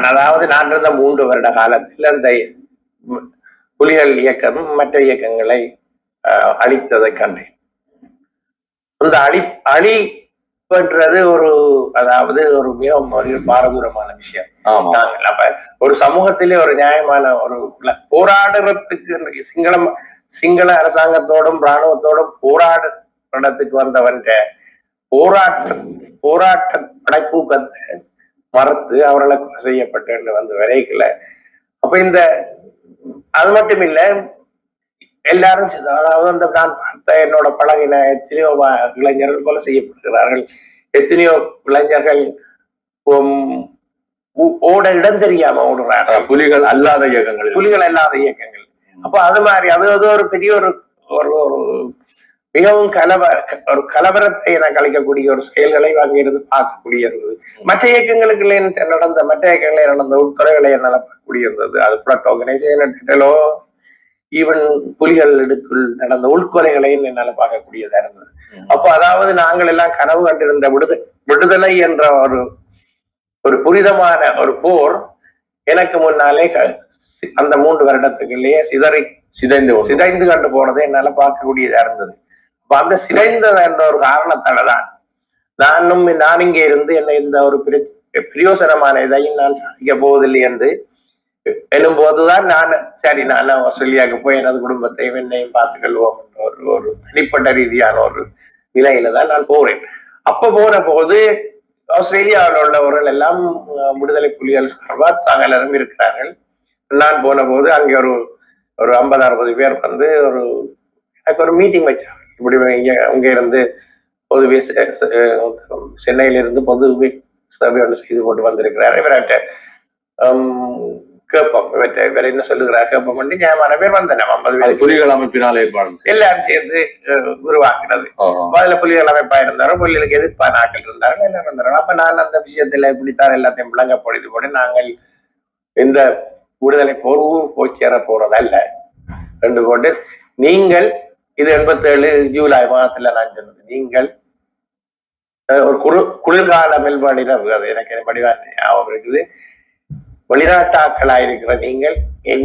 அதாவது நான் இருந்த 3 வருட காலத்தில் அந்த புலிகள் இயக்கம் மற்ற இயக்கங்களை அழித்ததை கண்டேன். அந்த அழிப்புன்றது அதாவது ஒரு மிக பாரதூரமான விஷயம். அப்ப ஒரு சமூகத்திலே ஒரு நியாயமான ஒரு போராடுறதுக்கு சிங்கள அரசாங்கத்தோடும் இராணுவத்தோடும் போராடுறதுக்கு வந்தவன் போராட்ட படைப்பூக்கத்தை மறுத்து அவர்களை கொலை செய்யப்பட்டு வந்து வரைக்கல. அப்ப அது மட்டும் இல்ல, எல்லாரும் அதாவது நான் பார்த்த என்னோட பழகின எத்தனையோ இளைஞர்கள் கொலை செய்யப்படுகிறார்கள். எத்தனையோ இளைஞர்கள் ஓட இடம் தெரியாம ஓடுறார்கள். புலிகள் அல்லாத இயக்கங்கள். அப்ப அது மாதிரி அது ஒரு பெரிய ஒரு மிகவும் கலவரத்தை என கலைக்கக்கூடிய ஒரு செயல்களை அங்கிருந்து பார்க்கக்கூடிய இருந்தது. மற்ற இயக்கங்களுக்குள்ளே நடந்த உட்குறைகளை என்னால் பார்க்கக்கூடிய இருந்தது. அது பிளட் ஆர்கனைசேஷனோ ஈவன் புலிகளுக்குள் நடந்த உள்கொலைகளை என்னால பார்க்கக்கூடியதா இருந்தது. அப்போ அதாவது நாங்கள் எல்லாம் கனவு கண்டிருந்த விடுதலை என்ற ஒரு புனிதமான ஒரு போர் எனக்கு முன்னாலே அந்த 3 வருடத்துக்குள்ளேயே சிதைந்து கண்டு போனதை என்னால பார்க்கக்கூடியதா இருந்தது. அப்ப அந்த சிதைந்தது என்ற ஒரு காரணத்தாலதான் நான் இங்கே இருந்து என்னை இந்த ஒரு பிரயோசனமான இதையும் நான் சாதிக்க போவதில்லை என்று எனும் போதுதான் நான் ஆஸ்திரேலியாவுக்கு போய் எனது குடும்பத்தையும் என்னையும் பார்த்துக்கொள்வோம் என்ற ஒரு தனிப்பட்ட ரீதியான ஒரு நிலையில தான் நான் போறேன். அப்ப போன போது ஆஸ்திரேலியாவில் உள்ளவர்கள் எல்லாம் விடுதலை புலிகள் சார்பா சகலரும் இருக்கிறார்கள். நான் போன போது அங்கே ஒரு 50-60 பேர் வந்து எனக்கு ஒரு மீட்டிங் வச்சாங்க. இப்படி இங்க இருந்து பொது சென்னையிலிருந்து பொது சபை ஒன்று செய்து போட்டு வந்திருக்கிறார். இவர்கிட்ட கேட்போம், இவர் என்ன சொல்லுகிறார் கேட்போம் பண்ணி நியாயமான பேர் வந்தன. 50 பேர் புலிகள் அமைப்பினால் ஏற்பாடு எல்லாரும் சேர்ந்து உருவாக்குறது. முதல்ல புலிகள் அமைப்பா இருந்தாரோ, புலிகளுக்கு எதிர்ப்பான ஆட்கள் இருந்தார்கள், எல்லாம் இருந்தார்கள். அப்ப நான் அந்த விஷயத்துல இப்படித்தான் எல்லாத்தையும் விளங்க பொழுது போட்டு நாங்கள் இந்த விடுதலை போர் போய் சேர போறதல்ல ரெண்டு போட்டு நீங்கள் இது 87 ஜூலை மாதத்துல நான் சொன்னது. நீங்கள் ஒரு குளிர்கால மெல்பாடிதான் எனக்கு ஞாபகம் இருக்குது. வெளிநாட்டாக்களாயிருக்கிற நீங்கள்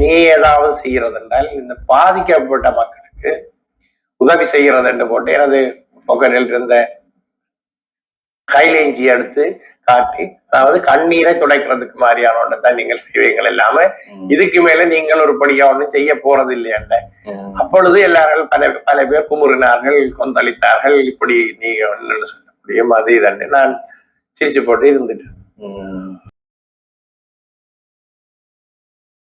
நீ ஏதாவது செய்கிறது என்றால் இந்த பாதிக்கப்பட்ட மக்களுக்கு உதவி செய்கிறது என்று போட்டு எனது பொக்கலில் இருந்த கைலேஞ்சி எடுத்து காட்டி, அதாவது கண்ணீரை துடைக்கிறதுக்கு மாதிரியான ஒன்றைத்தான் நீங்கள் செய்வீங்கள் இல்லாம இதுக்கு மேல நீங்கள் ஒரு படியா ஒன்றும் செய்ய போறது இல்லையண்ட. அப்பொழுது எல்லாரும் பல பேர் குமுறினார்கள், கொந்தளித்தார்கள். இப்படி நீங்க ஒன்னு சொல்ல முடியும் அது இதன்னு நான் சிரிச்சு போட்டு இருந்துட்டேன்.